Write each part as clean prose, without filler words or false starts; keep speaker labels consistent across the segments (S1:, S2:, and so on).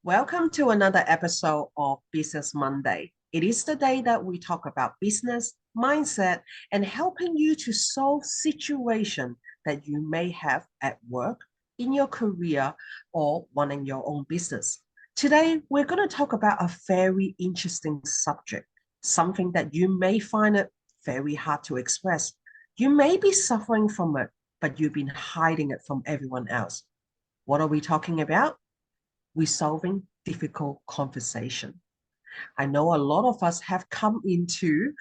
S1: Welcome to another episode of Business Monday. It is the day that we talk about business, mindset, and helping you to solve situations that you may have at work, in your career, or running your own business. Today, we're going to talk about a very interesting subject, something that you may find it very hard to express. You may be suffering from it, but you've been hiding it from everyone else. What are we talking about? Resolving difficult conversation. I know a lot of us have come into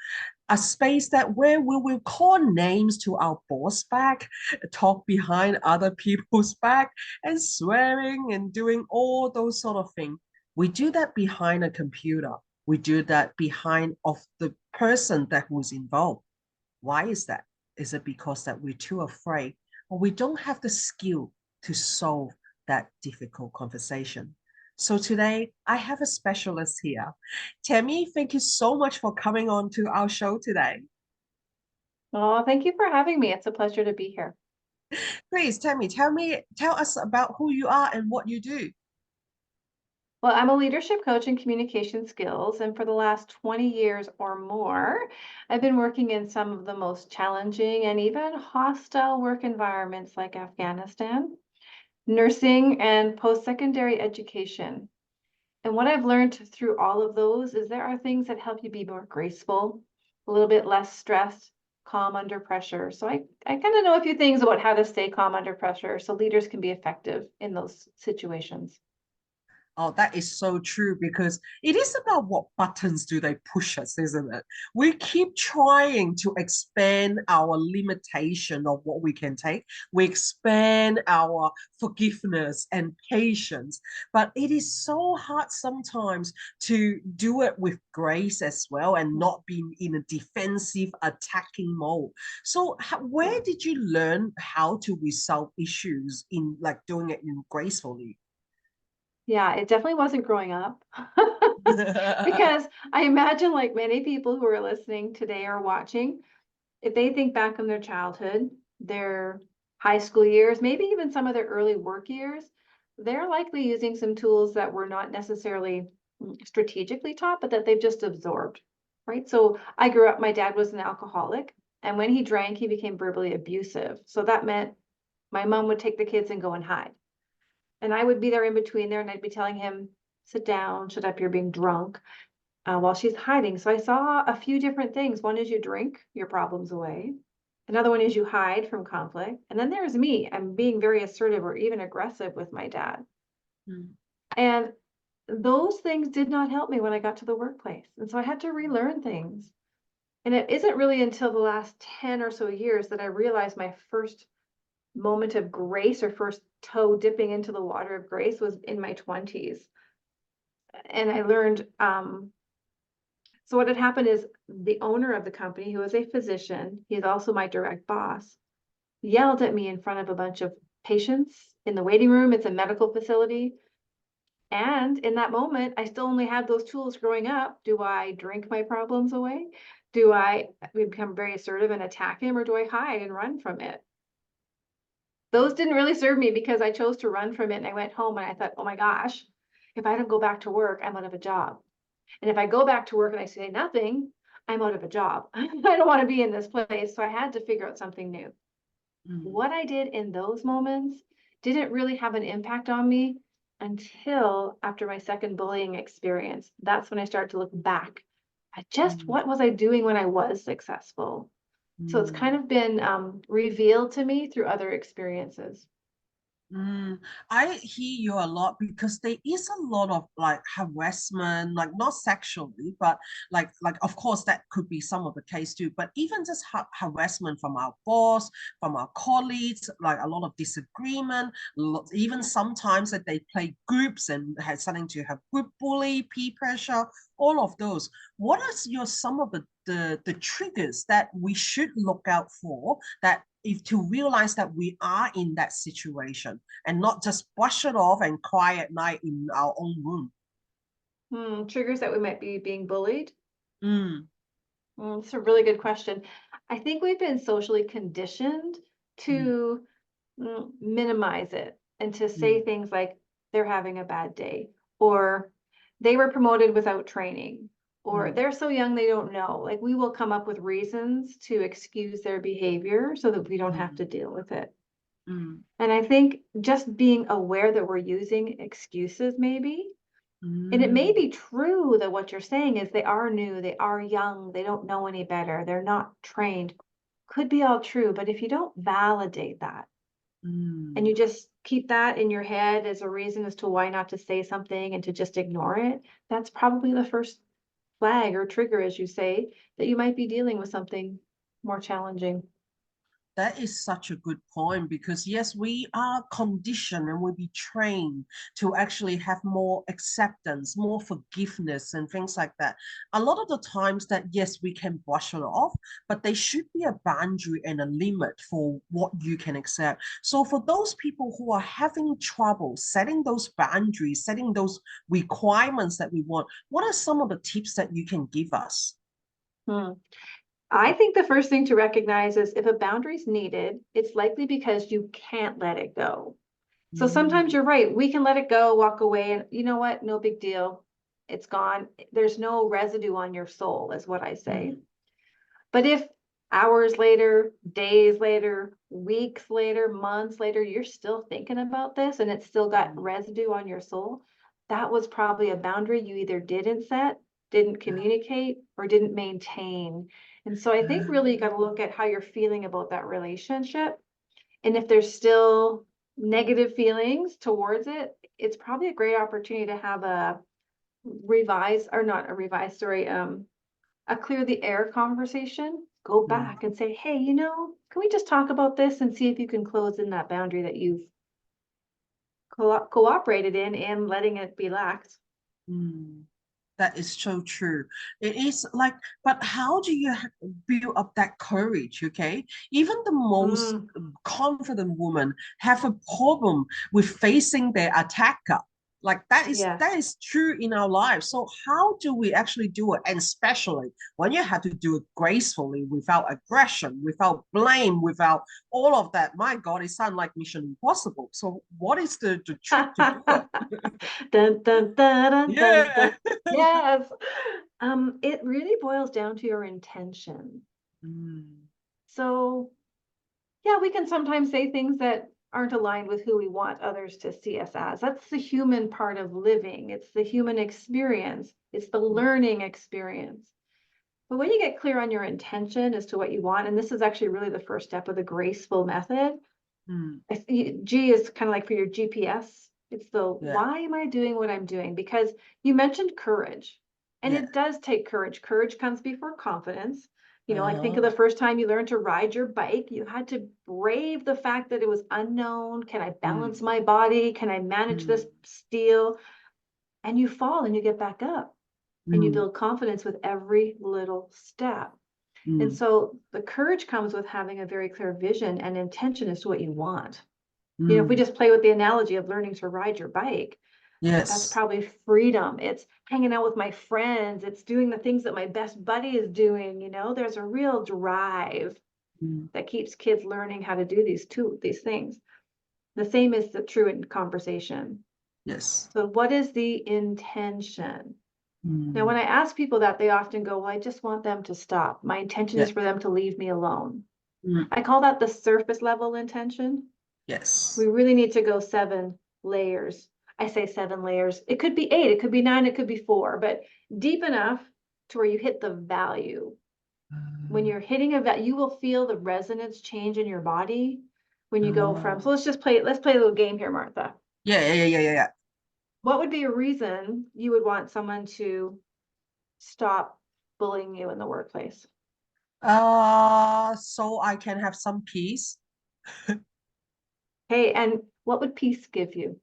S1: a space that where we will call names to our boss back, talk behind other people's back, and swearing and doing all those sort of things. We do that behind a computer. We do that behind of the person that who's involved. Why is that? Is it because that we're too afraid or we don't have the skill to solve that difficult conversation? So today I have a specialist here. Tammy, thank you so much for coming on to our show today.
S2: Oh, thank you for having me. It's a pleasure to be here.
S1: Please, Tammy, tell us about who you are and what you do.
S2: Well, I'm a leadership coach in communication skills, and for the last 20 years or more, I've been working in some of the most challenging and even hostile work environments like Afghanistan, nursing, and post-secondary education. And what I've learned through all of those is there are things that help you be more graceful, a little bit less stressed, calm under pressure. So I kind of know a few things about how to stay calm under pressure so leaders can be effective in those situations.
S1: Oh, that is so true because it is about what buttons do they push us, isn't it? We keep trying to expand our limitation of what we can take. We expand our forgiveness and patience, but it is so hard sometimes to do it with grace as well and not being in a defensive attacking mode. So, where did you learn how to resolve issues in like doing it in gracefully?
S2: Yeah, it definitely wasn't growing up. Because I imagine, like many people who are listening today or watching, if they think back on their childhood, their high school years, maybe even some of their early work years, they're likely using some tools that were not necessarily strategically taught, but that they've just absorbed, right? So I grew up, my dad was an alcoholic, and when he drank, he became verbally abusive. So that meant my mom would take the kids and go and hide. And I would be there in between there, and I'd be telling him, sit down, shut up, you're being drunk, while she's hiding. So I saw a few different things. One is you drink your problems away. Another one is you hide from conflict. And then there's me. I'm being very assertive or even aggressive with my dad.
S1: Mm.
S2: And those things did not help me when I got to the workplace. And so I had to relearn things. And it isn't really until the last 10 or so years that I realized my first moment of grace or first toe dipping into the water of grace was in my 20s. And I learned, so what had happened is the owner of the company, who is a physician, he's also my direct boss, yelled at me in front of a bunch of patients in the waiting room. It's a medical facility. And in that moment, I still only had those tools growing up. Do I drink my problems away? Do I become very assertive and attack him, or do I hide and run from it? Those didn't really serve me because I chose to run from it. And I went home and I thought, oh my gosh, if I don't go back to work, I'm out of a job. And if I go back to work and I say nothing, I'm out of a job. I don't want to be in this place. So I had to figure out something new.
S1: Mm.
S2: What I did in those moments didn't really have an impact on me until after my second bullying experience. That's when I started to look back at just
S1: Mm.
S2: what was I doing when I was successful. So it's kind
S1: Mm.
S2: of been revealed to me through other experiences.
S1: Mm, I hear you a lot because there is a lot of like harassment, like not sexually, but like of course that could be some of the case too. But even just harassment from our boss, from our colleagues, like a lot of disagreement. Even sometimes that they play groups and had something to have group bully, peer pressure, all of those. What are your some of the triggers that we should look out for that if to realize that we are in that situation and not just brush it off and cry at night in our own room.
S2: Triggers that we might be being bullied.
S1: Mm,
S2: It's a really good question. I think we've been socially conditioned
S1: mm,
S2: to minimize it and to say
S1: mm,
S2: things like they're having a bad day or they were promoted without training, or
S1: Mm,
S2: they're so young they don't know. Like we will come up with reasons to excuse their behavior so that we don't have to
S1: mm,
S2: deal with it.
S1: mm,
S2: And I think just being aware that we're using excuses maybe, and it may
S1: mm,
S2: be true that what you're saying is they are new, they are young, they don't know any better, they're not trained. Could be all true, but if you don't validate that and you
S1: mm.
S2: just keep that in your head as a reason as to why not to say something and to just ignore it, that's probably the first flag or trigger, as you say, that you might be dealing with something more challenging.
S1: That is such a good point because yes, we are conditioned and we be trained to actually have more acceptance, more forgiveness, and things like that. A lot of the times that yes, we can brush it off, but there should be a boundary and a limit for what you can accept. So for those people who are having trouble setting those boundaries, setting those requirements that we want, what are some of the tips that you can give us?
S2: Hmm. I think the first thing to recognize is if a boundary is needed, it's likely because you can't let it go. So sometimes
S1: Mm,
S2: you're right. We can let it go, walk away, and you know what? No big deal. It's gone. There's no residue on your soul, is what I say.
S1: mm,
S2: But if hours later, days later, weeks later, months later, you're still thinking about this and it's still got
S1: mm.
S2: residue on your soul, that was probably a boundary you either didn't set, didn't communicate, or didn't maintain. And so I think really you got to look at how you're feeling about that relationship. And if there's still negative feelings towards it, it's probably a great opportunity to have a revise or not a revise, sorry, a clear the air conversation, go back
S1: Mm,
S2: and say, hey, can we just talk about this and see if you can close in that boundary that you've cooperated in and letting it be laxed.
S1: mm. That is so true. It is like, but how do you build up that courage? Okay, even the most
S2: Mm,
S1: confident woman have a problem with facing their attacker. Like
S2: yes.
S1: that is true in our lives. So how do we actually do it? And especially when you have to do it gracefully, without aggression, without blame, without all of that. My God, it sounds like Mission Impossible. So what is the trick to do it?
S2: Dun, dun, dun, dun, dun, dun.
S1: Yeah.
S2: Yes. It really boils down to your intention.
S1: Mm,
S2: So yeah, we can sometimes say things that aren't aligned with who we want others to see us as. That's the human part of living. It's the human experience. It's the
S1: mm,
S2: learning experience. But when you get clear on your intention as to what you want, and this is actually really the first step of the graceful method,
S1: mm,
S2: G is kind of like for your GPS. It's the
S1: yeah.
S2: why am I doing what I'm doing? Because you mentioned courage, and
S1: Yeah.
S2: it does take courage. Courage comes before confidence. Like think of the
S1: Uh,
S2: first time you learned to ride your bike, you had to brave the fact that it was unknown. Can I balance
S1: mm,
S2: my body? Can I manage
S1: mm,
S2: this steel? And you fall and you get back up and you
S1: mm,
S2: build confidence with every little step. And
S1: mm,
S2: so the courage comes with having a very clear vision and intention as to what you want. If we
S1: mm.
S2: just play with the analogy of learning to ride your bike, that's
S1: Yes.
S2: probably freedom. It's hanging out with my friends. It's doing the things that my best buddy is doing. There's a real drive
S1: Mm,
S2: that keeps kids learning how to do these things. The same is true in conversation.
S1: yes.
S2: So what is the intention? Now, when
S1: Mm,
S2: I ask people that, they often go, well, I just want them to stop. My intention
S1: yeah.
S2: is for them to leave me alone.
S1: Mm,
S2: I call that the surface level intention. We
S1: yes.
S2: really need to go 7 layers. I say 7 layers. It could be 8, it could be 9, it could be 4, but deep enough to where you hit the value. When you're hitting a value, you will feel the resonance change in your body when you go from. So
S1: Oh.
S2: let's play a little game here, Martha.
S1: Yeah, yeah, yeah, yeah, yeah.
S2: What would be a reason you would want someone to stop bullying you in the workplace?
S1: So I can have some peace.
S2: Hey, and what would peace give you?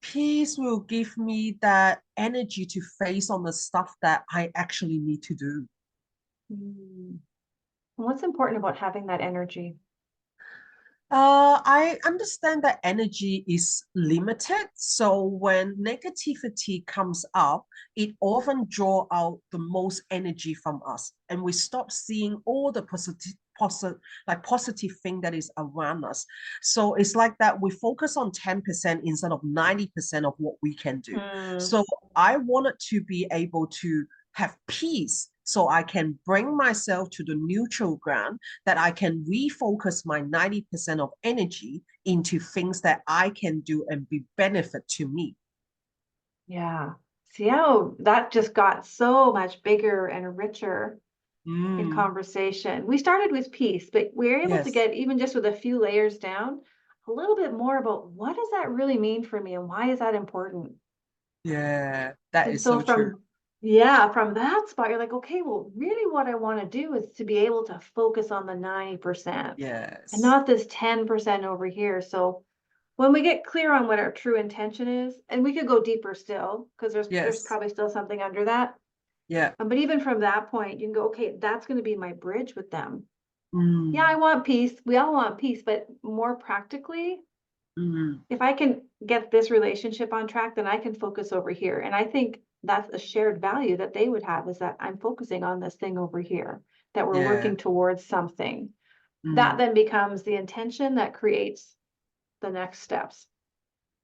S1: Peace will give me that energy to face on the stuff that I actually need to do.
S2: Mm. What's important about having that energy?
S1: I understand that energy is limited. So when negativity comes up, it often draw out the most energy from us, and we stop seeing all the positive thing that is around us. So it's like that we focus on 10% instead of 90% of what we can do.
S2: Mm,
S1: So I wanted to be able to have peace so I can bring myself to the neutral ground, that I can refocus my 90% of energy into things that I can do and be benefit to me.
S2: yeah. See how that just got so much bigger and richer in
S1: Mm,
S2: conversation. We started with peace, but we were able to
S1: yes.
S2: get, even just with a few layers down, a little bit more about what does that really mean for me and why is that important?
S1: Yeah, that
S2: And
S1: is
S2: so
S1: so true.
S2: from that spot, you're like, okay, well, really what I want to do is to be able to focus on the 90% and
S1: Yes.
S2: not this 10% over here. So when we get clear on what our true intention is, and we could go deeper still, because there's
S1: Yes.
S2: probably still something under that.
S1: Yeah.
S2: But even from that point, you can go, okay, that's going to be my bridge with them. Yeah, I
S1: Mm,
S2: want peace. We all want peace, but more practically,
S1: mm,
S2: if I can get this relationship on track, then I can focus over here. And I think that's a shared value that they would have, is that I'm focusing on this thing over here, that we're
S1: yeah.
S2: working towards something. That
S1: Mm.
S2: then becomes the intention that creates the next steps.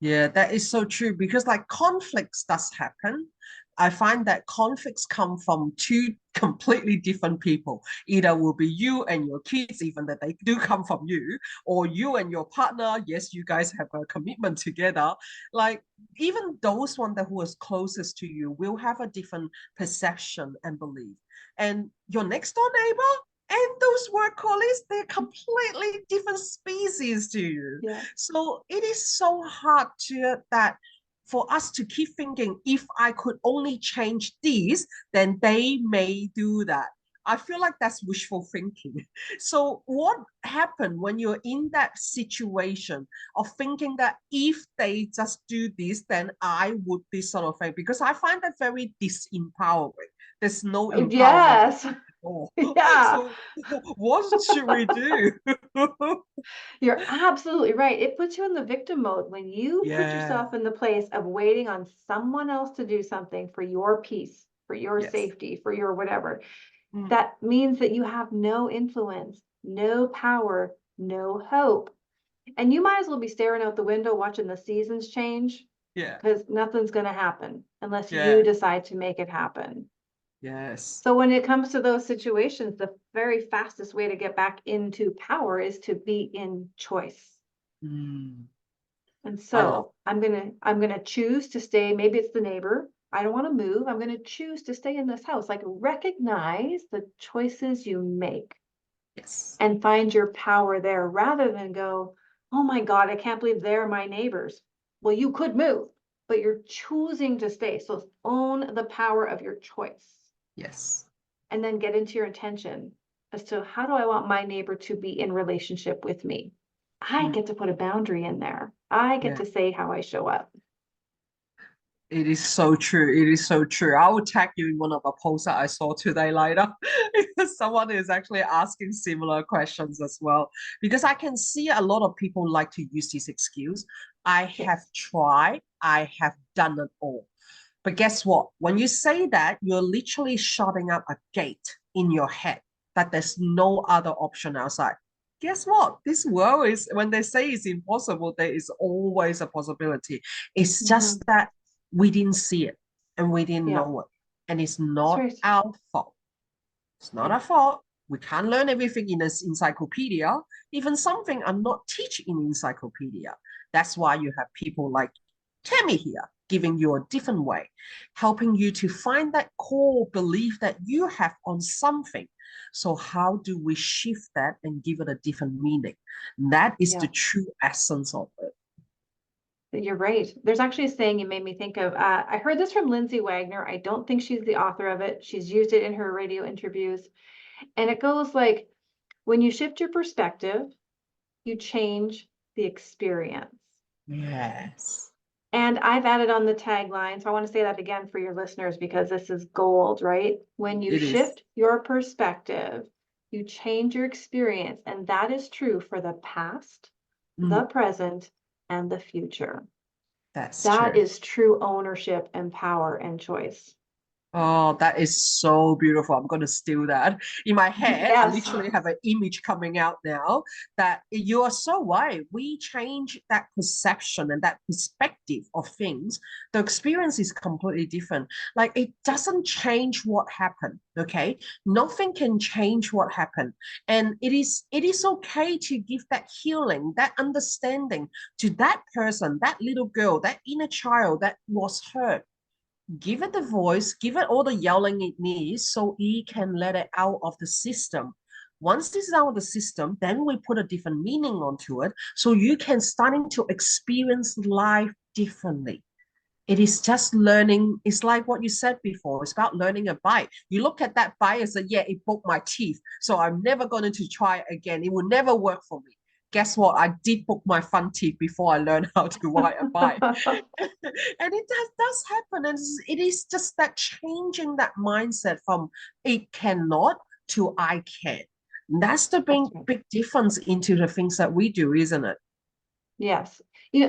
S1: Yeah, that is so true because like conflicts does happen. I find that conflicts come from two completely different people. Either will be you and your kids, even that they do come from you, or you and your partner. Yes, you guys have a commitment together. Like even those one that who is closest to you will have a different perception and belief. And your next door neighbor and those work colleagues, they're completely different species to you.
S2: Yeah.
S1: So it is so hard to that for us to keep thinking, if I could only change this, then they may do that. I feel like that's wishful thinking. So what happened when you're in that situation of thinking that if they just do this, then I would this sort of thing? Because I find that very disempowering. There's no empowerment at
S2: Yes.
S1: all.
S2: Yeah.
S1: So what should we do?
S2: You're absolutely right. It puts you in the victim mode when you put
S1: Yeah.
S2: yourself in the place of waiting on someone else to do something for your peace, for your
S1: Yes.
S2: safety, for your whatever.
S1: Mm.
S2: That means that you have no influence, no power, no hope. And you might as well be staring out the window watching the seasons change,
S1: Yeah.
S2: because nothing's going to happen unless you
S1: Yeah.
S2: decide to make it happen.
S1: Yes.
S2: So when it comes to those situations, the very fastest way to get back into power is to be in choice.
S1: Mm.
S2: And
S1: I love.
S2: so I'm gonna choose to stay. Maybe it's the neighbor. I don't want to move. I'm gonna choose to stay in this house. Like, recognize the choices you make
S1: Yes.
S2: and find your power there, rather than go, oh my God, I can't believe they're my neighbors. Well, you could move, but you're choosing to stay. So own the power of your choice,
S1: Yes.
S2: and then get into your intention as to, how do I want my neighbor to be in relationship with me? I
S1: Mm.
S2: get to put a boundary in there. I get
S1: Yeah.
S2: to say how I show up.
S1: It is so true. It is so true. I will tag you in one of the posts that I saw today later because someone is actually asking similar questions as well. Because I can see a lot of people like to use this excuse. I have
S2: Yes.
S1: tried, I have done it all. But guess what? When you say that, you're literally shutting up a gate in your head that there's no other option outside. Guess what? This world is, when they say it's impossible, there is always a possibility. It's just
S2: Mhm.
S1: that we didn't see it and we didn't
S2: Yeah,
S1: know it. And it's
S2: that's
S1: not
S2: right.
S1: our fault. It's not
S2: Yeah.
S1: our fault. We can't learn everything in an encyclopedia. Even something I'm not teach in encyclopedia. That's why you have people like Tammy here, giving you a different way, helping you to find that core belief that you have on something. So how do we shift that and give it a different meaning? That is the
S2: Yeah.
S1: true essence of it.
S2: You're right. There's actually a saying you made me think of. I heard this from Lindsay Wagner. I don't think she's the author of it. She's used it in her radio interviews. And it goes like, when you shift your perspective, you change the experience.
S1: Yes,
S2: And I've added on the tagline. So I want to say that again for your listeners, because this is gold, right? When you
S1: it is.
S2: shift your perspective, you change your experience. And that is true for the past, the
S1: Mm,
S2: present, and the future.
S1: that's
S2: That
S1: true.
S2: is true ownership and power and choice.
S1: Oh, that is so beautiful. I'm going to steal that. In my head, I
S2: Yes.
S1: literally have an image coming out now that you are so right. We change that perception and that perspective of things. The experience is completely different. Like it doesn't change what happened, okay? Nothing can change what happened. And it is okay to give that healing, that understanding to that person, that little girl, that inner child that was hurt. Give it the voice, give it all the yelling it needs so it can let it out of the system. Once this is out of the system, then we put a different meaning onto it so you can starting to experience life differently. It is just learning. It's like what you said before. It's about learning a bite. You look at that bite and say, yeah, it broke my teeth. So I'm never going to try it again. It will never work for me. Guess what? I did book my front teeth before I learned how to ride a bike. And it does happen. And it is just that changing that mindset from it cannot to I can. That's the big,
S2: That's right.
S1: big difference into the things that we do, isn't it?
S2: Yes.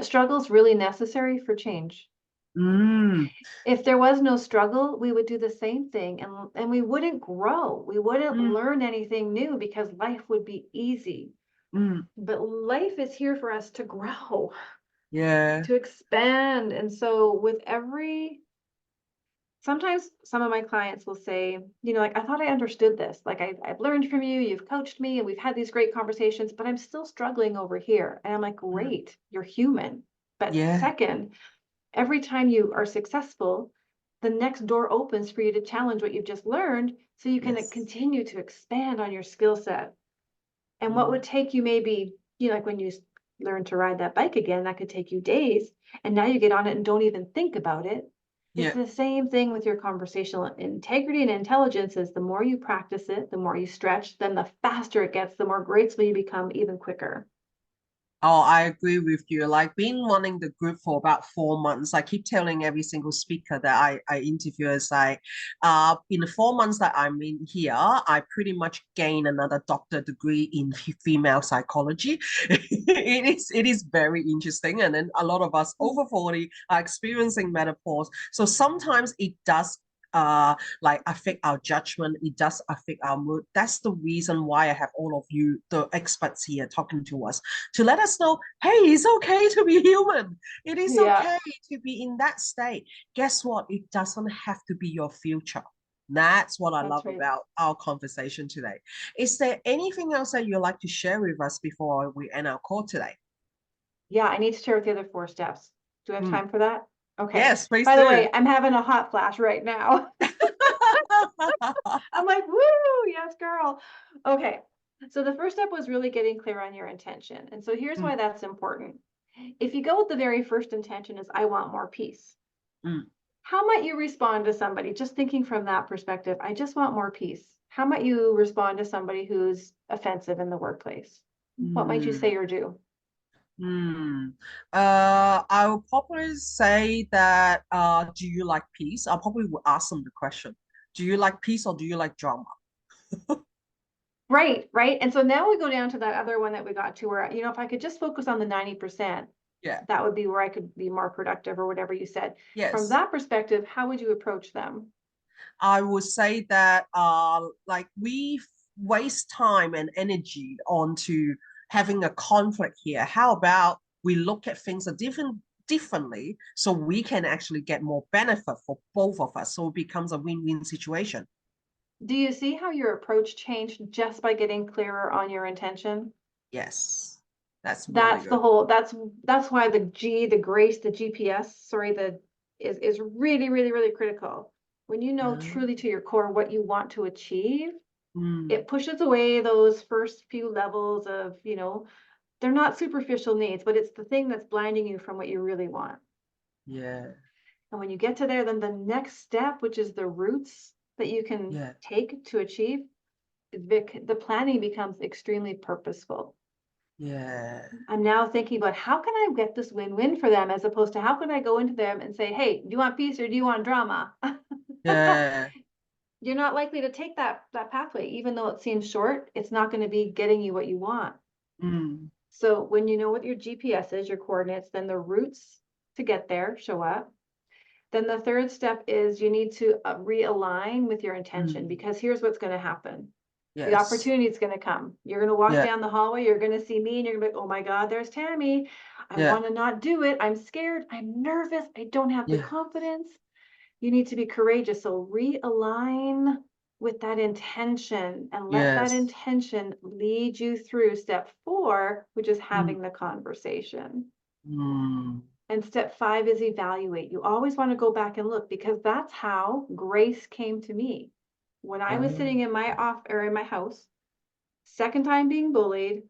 S2: Struggle is really necessary for change.
S1: Mm,
S2: If there was no struggle, we would do the same thing and we wouldn't grow. We wouldn't
S1: mm,
S2: learn anything new because life would be easy.
S1: mm.
S2: But life is here for us to grow,
S1: Yeah.
S2: to expand. And so sometimes some of my clients will say, like, I thought I understood this. Like I've learned from you, you've coached me, and we've had these great conversations, but I'm still struggling over here. And I'm like,
S1: Mm.
S2: great, you're human. But
S1: Yeah.
S2: second, every time you are successful, the next door opens for you to challenge what you've just learned so you can
S1: Yes.
S2: continue to expand on your skill set. And what
S1: Mm.
S2: would take you maybe, like when you learn to ride that bike again, that could take you days. And now you get on it and don't even think about it. It's
S1: Yeah.
S2: the same thing with your conversational integrity and intelligence is the more you practice it, the more you stretch, then the faster it gets, the more graceful you become even quicker.
S1: Oh, I agree with you. Like been running the group for about 4 months. I keep telling every single speaker that I interview is like, in the 4 months that I'm in here, I pretty much gain another doctor degree in female psychology. It is very interesting. And then a lot of us over 40 are experiencing menopause. So sometimes it does like affect our judgment, it does affect our mood. That's the reason why I have all of you, the experts here talking to us to let us know, hey, it's okay to be human. It is
S2: Yeah,
S1: okay to be in that state. Guess what? It doesn't have to be your future. That's what I
S2: that's
S1: love
S2: right.
S1: about our conversation today. Is there anything else that you'd like to share with us before we end our call today?
S2: Yeah, I need to share with the other 4 steps. Do I have
S1: Hmm.
S2: time for that? Okay.
S1: Yes, please
S2: By the
S1: do.
S2: way, I'm having a hot flash right now. I'm like, woo, yes, girl. Okay. So the first step was really getting clear on your intention. And so here's
S1: Mm,
S2: why that's important. If you go with the very first intention is I want more peace.
S1: mm,
S2: How might you respond to somebody just thinking from that perspective? I just want more peace. How might you respond to somebody who's offensive in the workplace? What might you
S1: mm.
S2: say or do?
S1: Hmm. I will probably say that do you like peace? I probably will ask them the question. Do you like peace or do you like drama?
S2: Right, right. And so now we go down to that other one that we got to where, if I could just focus on the 90%,
S1: Yeah.
S2: that would be where I could be more productive or whatever you said. From
S1: Yes.
S2: that perspective, how would you approach them?
S1: I would say that like we waste time and energy onto having a conflict here. How about we look at things differently so we can actually get more benefit for both of us so it becomes a win-win situation.
S2: Do you see how your approach changed just by getting clearer on your intention?
S1: Yes. That's really
S2: That's the
S1: good.
S2: whole that's why the grace, the GPS, sorry, the is really, really, really critical. When you know
S1: Yeah.
S2: truly to your core what you want to achieve,
S1: Mm,
S2: it pushes away those first few levels of, they're not superficial needs, but it's the thing that's blinding you from what you really want.
S1: yeah.
S2: And when you get to there, then the next step, which is the roots that you can
S1: Yeah.
S2: take to achieve, the planning becomes extremely purposeful.
S1: Yeah.
S2: I'm now thinking about how can I get this win-win for them as opposed to how can I go into them and say, hey, do you want peace or do you want drama?
S1: Yeah.
S2: You're not likely to take that pathway, even though it seems short, it's not going to be getting you what you want.
S1: Mm,
S2: So when you know what your GPS is, your coordinates, then the routes to get there show up. Then the third step is you need to realign with your intention,
S1: Mm.
S2: because here's what's going to happen. The
S1: Yes.
S2: opportunity is going to come. You're going to walk
S1: Yeah.
S2: down the hallway. You're going to see me and you're going to be like, oh my God, there's Tammy. I
S1: Yeah.
S2: want to not do it. I'm scared. I'm nervous. I don't have the
S1: Yeah.
S2: confidence. You need to be courageous. So realign with that intention and let that
S1: Yes.
S2: intention lead you through step 4, which is
S1: Mm.
S2: having the conversation.
S1: Mm.
S2: And step 5 is evaluate. You always want to go back and look, because that's how grace came to me. When I was
S1: Oh.
S2: sitting in my in my house, second time being bullied,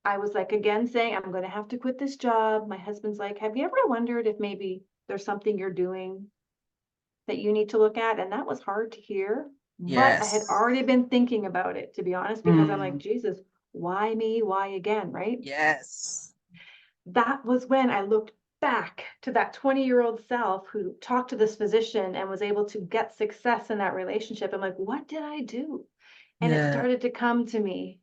S2: I was like again saying, I'm going to have to quit this job. My husband's like, have you ever wondered if maybe there's something you're doing that you need to look at? And that was hard to hear, but I had
S1: Yes.
S2: already been thinking about it, to be honest, because I'm like,
S1: Mm.
S2: Jesus, why me? Why again? Right?
S1: Yes.
S2: That was when I looked back to that 20-year-old self who talked to this physician and was able to get success in that relationship. I'm like, what did I do? And it
S1: Yeah.
S2: started to come to me.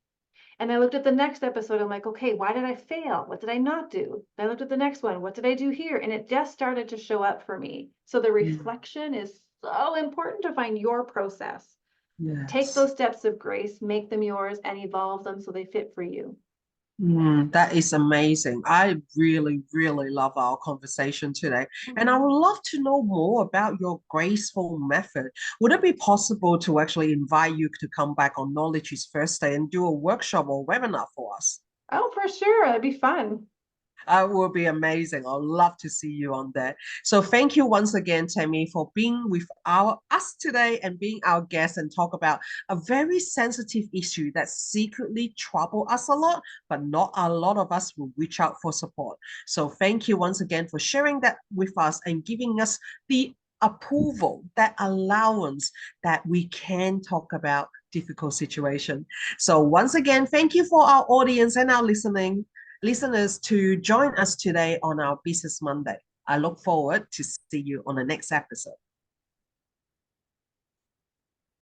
S2: And I looked at the next episode. I'm like, okay, why did I fail? What did I not do? I looked at the next one. What did I do here? And it just started to show up for me. So the
S1: Mm.
S2: reflection is so important to find your process. Take
S1: Yes.
S2: those steps of grace, make them yours, and evolve them so they fit for you.
S1: That is amazing. I really, really love our conversation today. And I
S2: Mhm.
S1: would love to know more about your graceful method. Would it be possible to actually invite you to come back on Knowledge's first day and do a workshop or webinar for us?
S2: Oh, for sure. That'd be fun.
S1: That would be amazing. I'd love to see you on there. So thank you once again, Tammy, for being with us today and being our guest and talk about a very sensitive issue that secretly trouble us a lot, but not a lot of us will reach out for support. So thank you once again for sharing that with us and giving us the approval, that allowance that we can talk about difficult situation. So once again, thank you for our audience and our listeners to join us today on our Business Monday. I look forward to see you on the next episode.